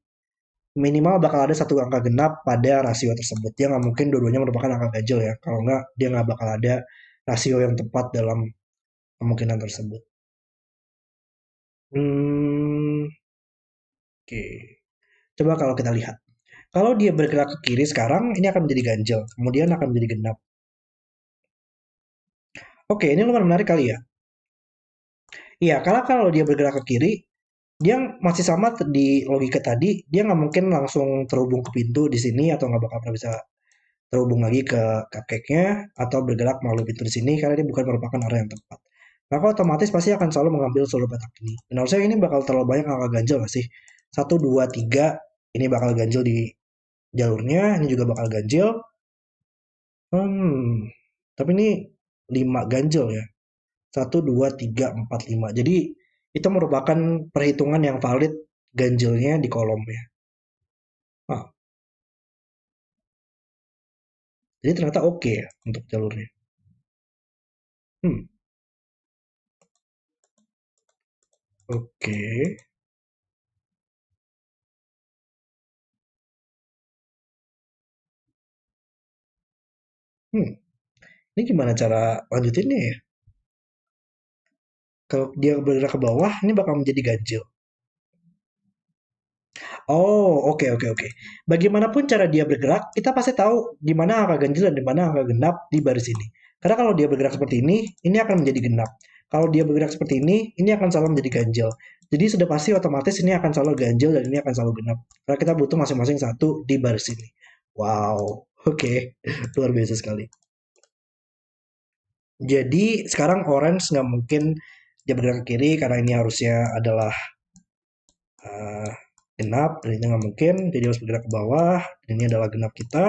minimal bakal ada satu angka genap pada rasio tersebut. Dia nggak mungkin dua-duanya merupakan angka ganjil ya. Kalau nggak, dia nggak bakal ada rasio yang tepat dalam kemungkinan tersebut. Hmm, oke. Coba kalau kita lihat. Kalau dia bergerak ke kiri sekarang, ini akan menjadi ganjil. Kemudian akan menjadi genap. Oke, ini lumayan menarik kali ya. Iya, karena kalau dia bergerak ke kiri, dia masih sama di logika tadi. Dia nggak mungkin langsung terhubung ke pintu di sini atau nggak bakal pernah bisa terhubung lagi ke cupcake-nya atau bergerak melalui pintu di sini karena dia bukan merupakan area yang tepat. Maka otomatis pasti akan selalu mengambil seluruh petak ini. Menurut saya ini bakal terlalu banyak angka ganjil nggak sih? Satu, dua, tiga, ini bakal ganjil di jalurnya, ini juga bakal ganjil. Hmm, tapi ini 5 ganjil ya. Satu, dua, tiga, empat, lima. Jadi itu merupakan perhitungan yang valid ganjilnya di kolomnya. Ah, jadi ternyata oke ya untuk jalurnya. Hmm, oke. Hmm, ini gimana cara lanjutinnya ya? Kalau dia bergerak ke bawah, ini bakal menjadi ganjil. Oh, oke oke oke. Bagaimanapun cara dia bergerak, kita pasti tahu di mana angka ganjil dan di mana angka genap di baris ini. Karena kalau dia bergerak seperti ini akan menjadi genap. Kalau dia bergerak seperti ini akan selalu menjadi ganjil. Jadi sudah pasti otomatis ini akan selalu ganjil dan ini akan selalu genap. Karena kita butuh masing-masing satu di baris ini. Wow, oke. Luar biasa sekali. Jadi sekarang orange nggak mungkin dia bergerak ke kiri karena ini harusnya adalah eh, genap dan ini nggak mungkin jadi harus bergerak ke bawah dan ini adalah genap kita,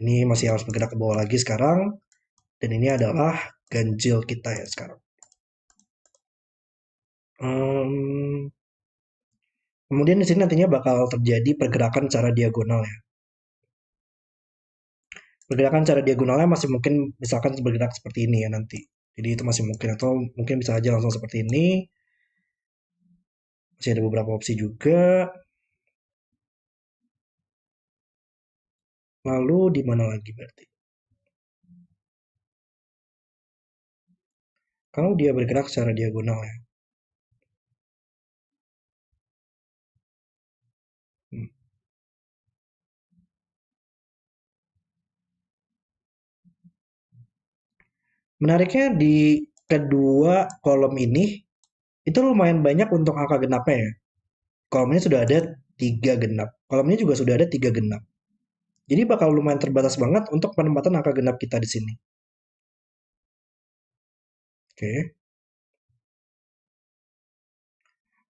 ini masih harus bergerak ke bawah lagi sekarang dan ini adalah ganjil kita ya sekarang. Hmm, kemudian di sini nantinya bakal terjadi pergerakan secara diagonal ya. Pergerakan secara diagonalnya masih mungkin misalkan bergerak seperti ini ya nanti. Jadi itu masih mungkin atau mungkin bisa aja langsung seperti ini. Masih ada beberapa opsi juga. Lalu di mana lagi berarti? Kalau dia bergerak secara diagonal ya. Hmm. Menariknya di kedua kolom ini itu lumayan banyak untuk angka genapnya ya. Kolom ini sudah ada 3 genap. Kolom ini juga sudah ada 3 genap. Jadi bakal lumayan terbatas banget untuk penempatan angka genap kita di sini. Oke.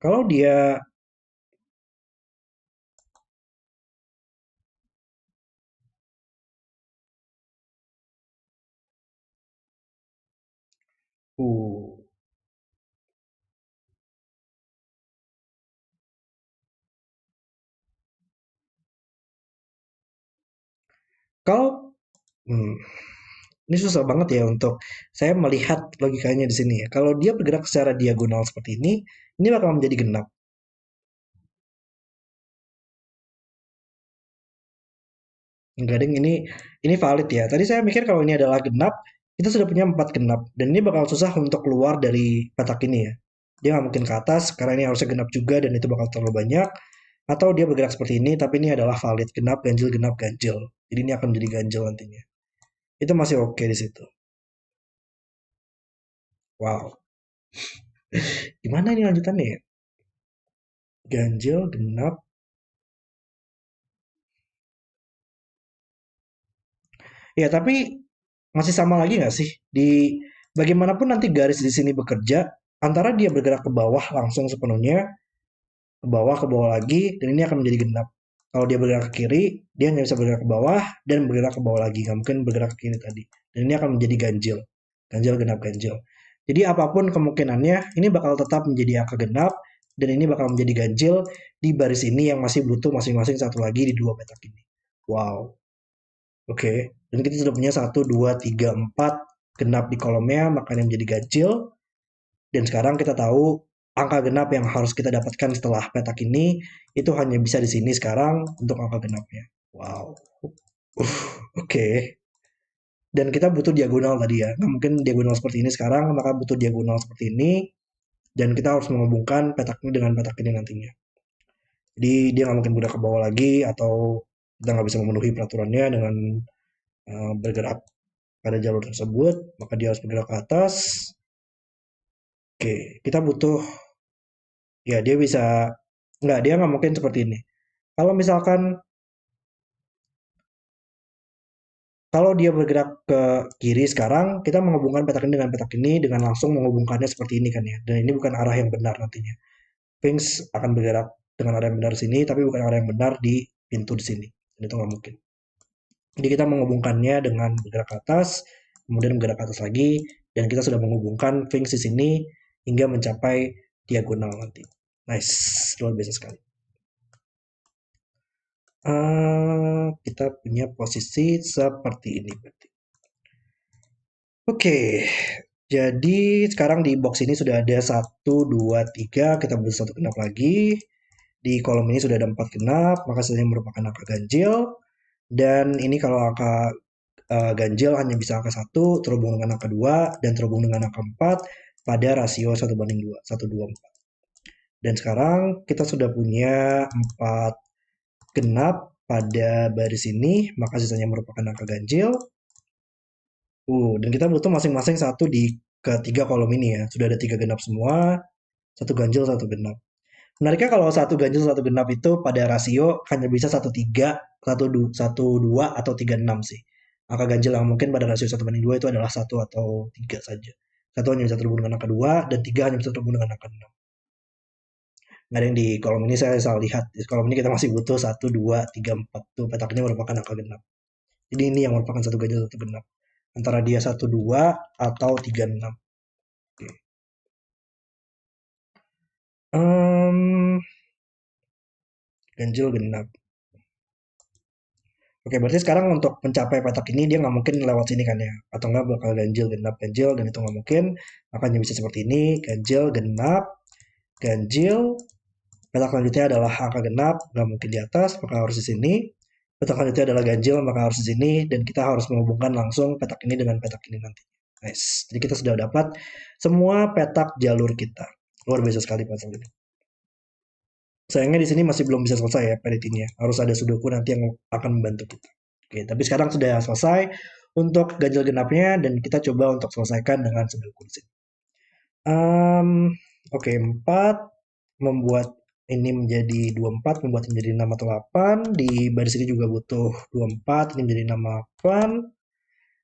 Kalau dia uh kalau hmm, ini susah banget ya untuk saya melihat logikanya di sini ya. Kalau dia bergerak secara diagonal seperti ini bakal menjadi genap. Enggak ding, ini valid ya. Tadi saya mikir kalau ini adalah genap, kita sudah punya 4 genap dan ini bakal susah untuk keluar dari petak ini ya. Dia nggak mungkin ke atas karena ini harusnya genap juga dan itu bakal terlalu banyak. Atau dia bergerak seperti ini, tapi ini adalah valid genap, ganjil, genap, ganjil. Jadi ini akan menjadi ganjil nantinya. Itu masih oke di situ. Wow. Gimana ini lanjutannya ya? Ganjil, genap. Ya, tapi masih sama lagi nggak sih? Di bagaimanapun nanti garis di sini bekerja, antara dia bergerak ke bawah langsung sepenuhnya, ke bawah lagi, dan ini akan menjadi genap. Kalau dia bergerak ke kiri, dia hanya bisa bergerak ke bawah dan bergerak ke bawah lagi. Nggak mungkin bergerak ke kiri tadi. Dan ini akan menjadi ganjil. Ganjil, genap, ganjil. Jadi apapun kemungkinannya, ini bakal tetap menjadi angka genap, dan ini bakal menjadi ganjil di baris ini yang masih butuh masing-masing satu lagi di dua petak ini. Wow, oke. Dan kita sudah punya satu, dua, tiga, empat genap di kolomnya, makanya menjadi ganjil. Dan sekarang kita tahu angka genap yang harus kita dapatkan setelah petak ini itu hanya bisa di sini sekarang untuk angka genapnya. Wow. Oke. Dan kita butuh diagonal tadi ya. Nggak mungkin diagonal seperti ini sekarang, maka butuh diagonal seperti ini. Dan kita harus menghubungkan petak ini dengan petak ini nantinya. Jadi dia nggak mungkin mudah ke bawah lagi atau kita nggak bisa memenuhi peraturannya dengan bergerak pada jalur tersebut, maka dia harus bergerak ke atas. Oke, kita butuh, ya dia bisa, dia nggak mungkin seperti ini. Kalau misalkan, kalau dia bergerak ke kiri sekarang, kita menghubungkan petak ini dengan petak ini dengan langsung menghubungkannya seperti ini kan ya. Dan ini bukan arah yang benar nantinya. Sphinx akan bergerak dengan arah yang benar di sini, tapi bukan arah yang benar di pintu di sini. Dan itu nggak mungkin. Jadi kita menghubungkannya dengan bergerak ke atas, kemudian bergerak ke atas lagi, dan kita sudah menghubungkan Sphinx di sini hingga mencapai diagonal nanti. Nice, luar biasa sekali. Kita punya posisi seperti ini berarti. Oke, jadi sekarang di box ini sudah ada 1, 2, 3, kita butuh 1 genap lagi. Di kolom ini sudah ada 4 genap, maka sisanya merupakan angka ganjil. Dan ini kalau angka ganjil hanya bisa angka 1 terhubung dengan angka 2 dan terhubung dengan angka 4 pada rasio 1:2, 1, 2, 4. Dan sekarang kita sudah punya 4 genap pada baris ini, maka sisanya merupakan angka ganjil. Dan kita butuh masing-masing satu di ketiga kolom ini ya. Sudah ada 3 genap semua, satu ganjil, satu genap. Menariknya kalau satu ganjil, satu genap itu pada rasio hanya bisa 1,3, 1,2, atau 3,6 sih. Angka ganjil yang mungkin pada rasio 1:2 itu adalah 1 atau 3 saja. 1 hanya bisa terhubung dengan angka 2, dan 3 hanya bisa terhubung dengan angka 6. Nggak ada yang di kolom ini saya salah lihat. Di kolom ini kita masih butuh 1, 2, 3, 4. Tuh petaknya merupakan angka genap. Jadi ini yang merupakan satu ganjil, satu genap. Antara dia 1, 2, atau 3, 6. Oke. Ganjil genap. Oke, berarti sekarang untuk mencapai petak ini dia nggak mungkin lewat sini kan ya? Atau nggak bakal ganjil, genap, ganjil, dan itu nggak mungkin. Makanya bisa seperti ini, ganjil, genap, ganjil. Petak selanjutnya adalah angka genap, nggak mungkin di atas, maka harus di sini. Petak selanjutnya adalah ganjil, maka harus di sini. Dan kita harus menghubungkan langsung petak ini dengan petak ini nanti. Nice. Jadi kita sudah dapat semua petak jalur kita. Luar biasa sekali pasal ini. Sayangnya di sini masih belum bisa selesai ya editingnya. Harus ada sudoku nanti yang akan membantu kita. Oke, tapi sekarang sudah selesai untuk ganjil genapnya dan kita coba untuk selesaikan dengan sudoku di sini. Oke, 4 membuat ini menjadi 24, membuat ini menjadi 6 atau 8. Di baris ini juga butuh 24, ini menjadi 6, 8.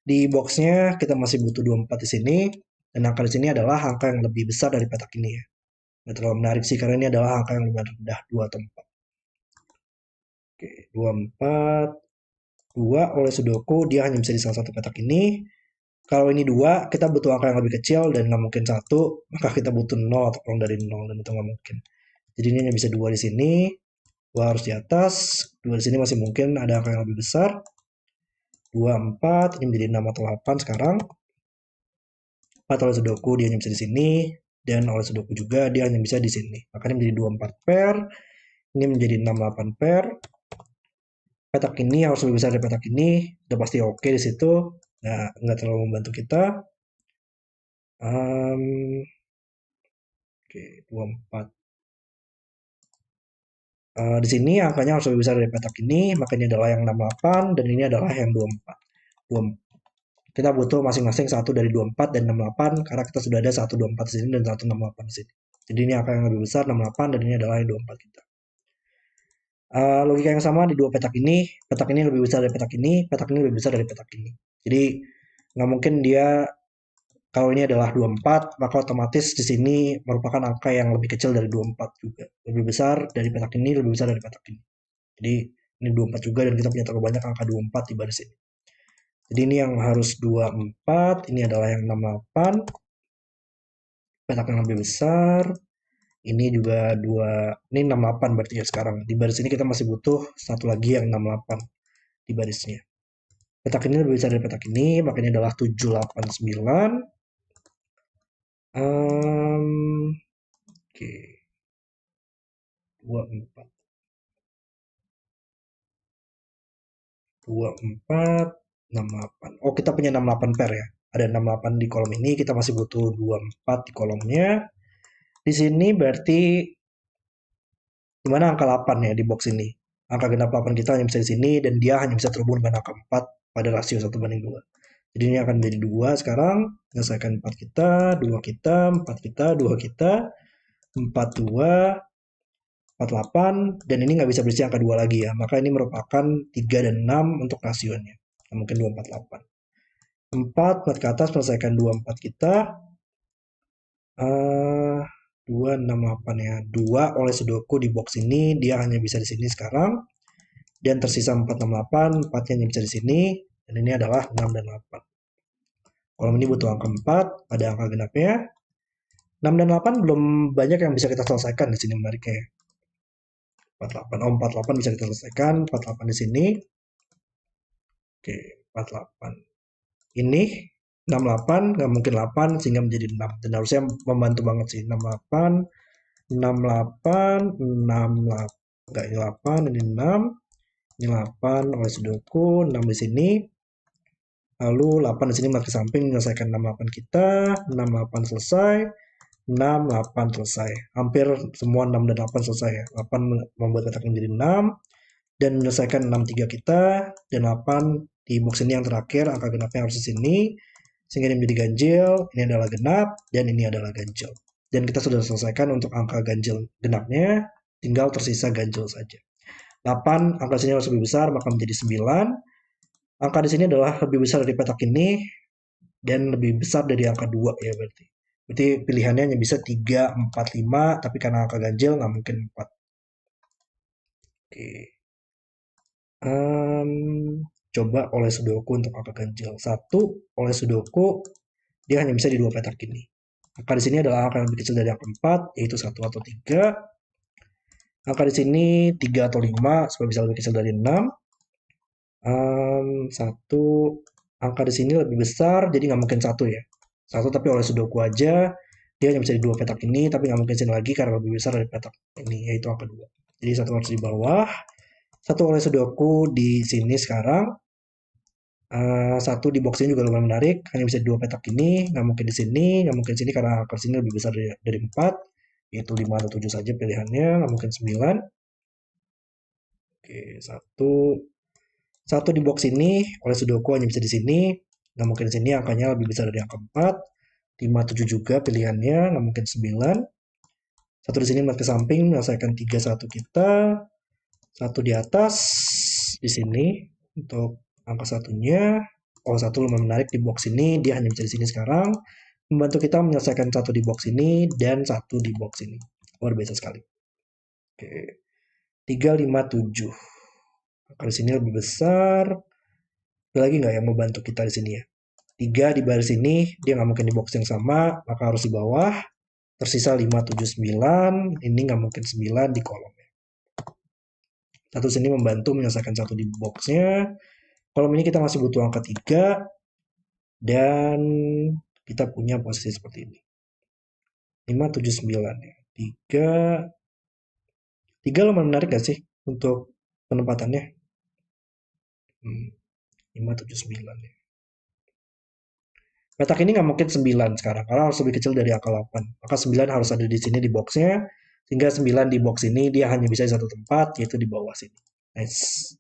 Di boxnya kita masih butuh 24 di sini. Dan angka di sini adalah angka yang lebih besar dari petak ini ya. Nggak terlalu menarik sih, karena ini adalah angka yang lebih rendah, 2 atau 4. Oke, 24, 2 oleh sudoku, dia hanya bisa di salah satu petak ini. Kalau ini 2, kita butuh angka yang lebih kecil dan nggak mungkin 1, maka kita butuh 0 atau kurang dari 0, dan itu nggak mungkin. Jadi ini hanya bisa 2 di sini, 2 harus di atas, 2 di sini masih mungkin ada angka yang lebih besar. 2, 4, ini menjadi 6 atau 8 sekarang. 4 oleh sudoku dia hanya bisa di sini, dan oleh sudoku juga dia hanya bisa di sini. Makanya menjadi 2, 4 pair, ini menjadi 6, 8 pair. Petak ini harus lebih besar dari petak ini, udah pasti oke di situ. Nah, nggak terlalu membantu kita. Oke, 24. Di sini angkanya harus lebih besar dari petak ini, maka ini adalah yang 68 dan ini adalah yang 24. Kita butuh masing-masing satu dari 24 dan 68 karena kita sudah ada 124 di sini dan 168 di sini. Jadi ini angka yang lebih besar 68 dan ini adalah yang 24 kita. Logika yang sama di dua petak ini lebih besar dari petak ini lebih besar dari petak ini. Jadi nggak mungkin dia, kalau ini adalah 24, maka otomatis di sini merupakan angka yang lebih kecil dari 24 juga. Lebih besar dari petak ini, lebih besar dari petak ini. Jadi ini 24 juga dan kita punya terlalu banyak angka 24 di baris ini. Jadi ini yang harus 24, ini adalah yang 68. Petak yang lebih besar. Ini juga 2, ini 68 berarti ya sekarang. Di baris ini kita masih butuh satu lagi yang 68 di barisnya. Petak ini lebih besar dari petak ini, makanya adalah 789. Oke, Oke, 24. 24, 68. Oh, kita punya 68 pair ya. Ada 68 di kolom ini, kita masih butuh 24 di kolomnya. Di sini berarti gimana angka 8 ya di box ini? Angka genap 8 kita hanya bisa di sini dan dia hanya bisa terhubung dengan angka 4 pada rasio 1:2. Jadi ini akan menjadi 2 sekarang. Menyelesaikan 4 kita, 2 kita, 4 kita, 2 kita, 4, 2, 48, dan ini nggak bisa berisi angka 2 lagi ya. Maka ini merupakan 3 dan 6 untuk rasionya. Mungkin 248. 4, 4 ke atas, menyelesaikan 24 kita. 268 ya. 2 oleh sudoku di box ini, dia hanya bisa di sini sekarang. Dan tersisa 468, 4-nya hanya bisa di sini. Dan ini adalah 6 dan 8. Kolom ini butuh angka 4, ada angka genapnya. 6 dan 8 belum banyak yang bisa kita selesaikan di sini menariknya. 48. Oh, 48 bisa kita selesaikan. 48 di sini. Oke, 48. Ini 68 nggak mungkin 8 sehingga menjadi 6. Dan harusnya membantu banget sih. 68, 68, 68. Enggak, ini 8, ini 6. Ini 8 oleh sudoku, 6 di sini. Lalu 8 di sini mark ke samping menyelesaikan 68 kita. 68 selesai. 6, 8 selesai. Hampir semua 6 dan 8 selesai ya. 8 membuat kotak menjadi 6 dan menyelesaikan 63 kita, dan 8 di box ini yang terakhir angka genapnya harus di sini sehingga ini menjadi ganjil. Ini adalah genap dan ini adalah ganjil. Dan kita sudah selesaikan untuk angka ganjil genapnya, tinggal tersisa ganjil saja. 8 angka sini harus lebih besar maka menjadi 9. Angka di sini adalah lebih besar dari petak ini dan lebih besar dari angka 2 ya berarti. Berarti pilihannya hanya bisa 3, 4, 5, tapi karena angka ganjil nggak mungkin 4. Oke. Coba oleh sudoku untuk angka ganjil. 1 oleh sudoku, dia hanya bisa di 2 petak ini. Angka di sini adalah angka yang lebih kecil dari angka 4, yaitu 1 atau 3. Angka di sini 3 atau 5, supaya bisa lebih kecil dari 6. 1, angka di sini lebih besar, jadi nggak mungkin 1 ya. 1 tapi oleh sudoku aja, dia hanya bisa di 2 petak ini, tapi nggak mungkin sini lagi karena lebih besar dari petak ini, yaitu angka 2. Jadi 1 harus di bawah. 1 oleh sudoku di sini sekarang. 1 di box ini juga lumayan menarik, hanya bisa di 2 petak ini, nggak mungkin di sini, nggak mungkin di sini karena angka sini lebih besar dari 4, yaitu 5 atau 7 saja pilihannya, nggak mungkin 9. Oke, 1 di box ini oleh sudoku hanya bisa di sini, nggak mungkin di sini, angkanya lebih besar dari angka 4. 5, 7 juga pilihannya, nggak mungkin 9. 1 di sini mark ke samping, menyelesaikan 3, 1 kita. 1 di atas, di sini, untuk angka satunya. Oh, 1 lumayan menarik di box ini, dia hanya bisa di sini sekarang. Membantu kita menyelesaikan 1 di box ini, dan 1 di box ini. Luar biasa sekali. Oke. 3, 5, 7. Angka di sini lebih besar. Ada lagi nggak yang membantu kita di sini ya? 3 di baris ini, dia nggak mungkin di box yang sama, maka harus di bawah. Tersisa 5, 7, 9. Ini nggak mungkin 9 di kolomnya. 1 sini membantu menyelesaikan 1 di boxnya. Kolom ini kita masih butuh angka 3. Dan kita punya posisi seperti ini. 5, 7, 9 ya. 3. 3 lumayan menarik gak sih untuk penempatannya? 5, 7, 9 ya. Petak ini nggak mungkin 9 sekarang, karena harus lebih kecil dari angka 8. Maka 9 harus ada di sini di boxnya, sehingga 9 di box ini dia hanya bisa di satu tempat, yaitu di bawah sini. Nice.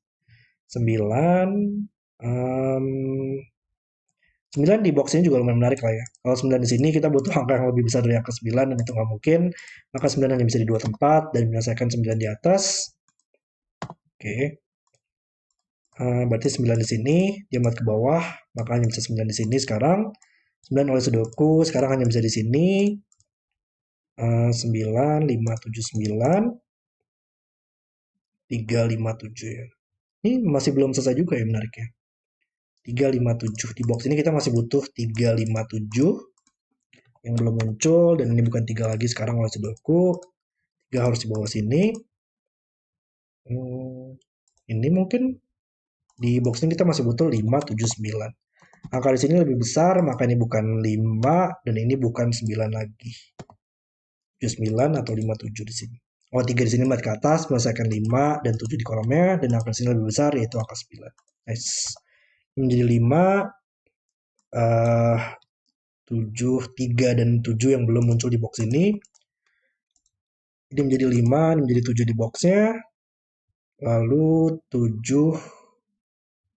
9. 9 di box ini juga lumayan menarik lah ya. Kalau 9 di sini kita butuh angka yang lebih besar dari angka 9 dan itu nggak mungkin. Maka 9 hanya bisa di 2 tempat dan menyelesaikan 9 di atas. Oke. Berarti 9 di sini, dia buat ke bawah, maka hanya bisa 9 di sini sekarang. 9 oleh sudoku, sekarang hanya bisa di sini. 9, 5, 7, 9. 3, 5, 7 ya. Ini masih belum selesai juga ya menariknya. 3, 5, 7. Di box ini kita masih butuh 3, 5, 7. Yang belum muncul, dan ini bukan 3 lagi sekarang oleh sudoku. 3 harus di bawah sini. Ini mungkin di box ini kita masih butuh 5, 7, 9. Angka di sini lebih besar, maka ini bukan 5 dan ini bukan 9 lagi. 79 atau 57 di sini. Oh, 3 di sini, 4 ke atas, menyelesaikan 5 dan 7 di kolomnya, dan angka sini lebih besar, yaitu angka 9. Nice. Menjadi 5, 7, 3, dan 7 yang belum muncul di box ini. Ini menjadi 5, ini menjadi 7 di boxnya. Lalu 7,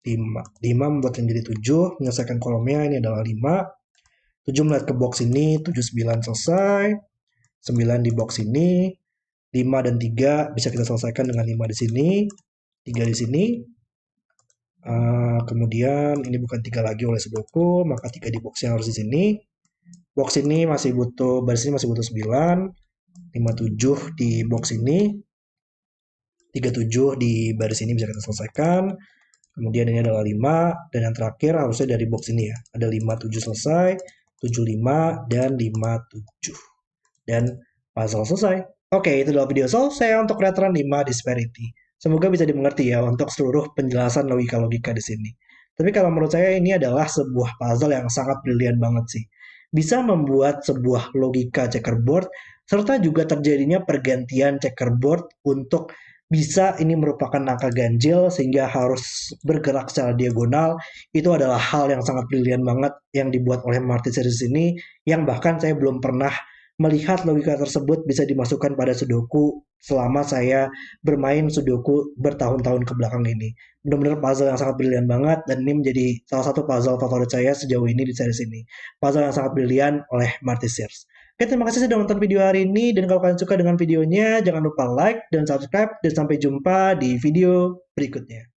5. 5 membuat menjadi 7, menyelesaikan kolomnya, ini adalah 5. 7 melihat ke box ini, 7, 9 selesai. 9 di box ini. 5 dan 3 bisa kita selesaikan dengan 5 di sini. 3 di sini. Kemudian ini bukan 3 lagi oleh Sudoku, maka 3 di boxnya harus di sini. Box ini masih butuh, baris ini masih butuh 9. 57 di box ini. 37 di baris ini bisa kita selesaikan. Kemudian ini adalah 5, dan yang terakhir harusnya dari box ini ya. Ada 57 selesai, 75, dan 57. Dan puzzle selesai. Oke, itu adalah video selesai untuk Retran 5 Disparity. Semoga bisa dimengerti ya untuk seluruh penjelasan logika-logika di sini. Tapi kalau menurut saya ini adalah sebuah puzzle yang sangat brilian banget sih. Bisa membuat sebuah logika checkerboard, serta juga terjadinya pergantian checkerboard untuk bisa ini merupakan angka ganjil sehingga harus bergerak secara diagonal. Itu adalah hal yang sangat brilian banget yang dibuat oleh Marty Series ini, yang bahkan saya belum pernah melihat logika tersebut bisa dimasukkan pada Sudoku selama saya bermain Sudoku bertahun-tahun ke belakang ini. Benar-benar puzzle yang sangat brilian banget, dan ini menjadi salah satu puzzle favorit saya sejauh ini di series ini. Puzzle yang sangat brilian oleh Marty Sears. Oke, terima kasih sudah nonton video hari ini, dan kalau kalian suka dengan videonya, jangan lupa like dan subscribe, dan sampai jumpa di video berikutnya.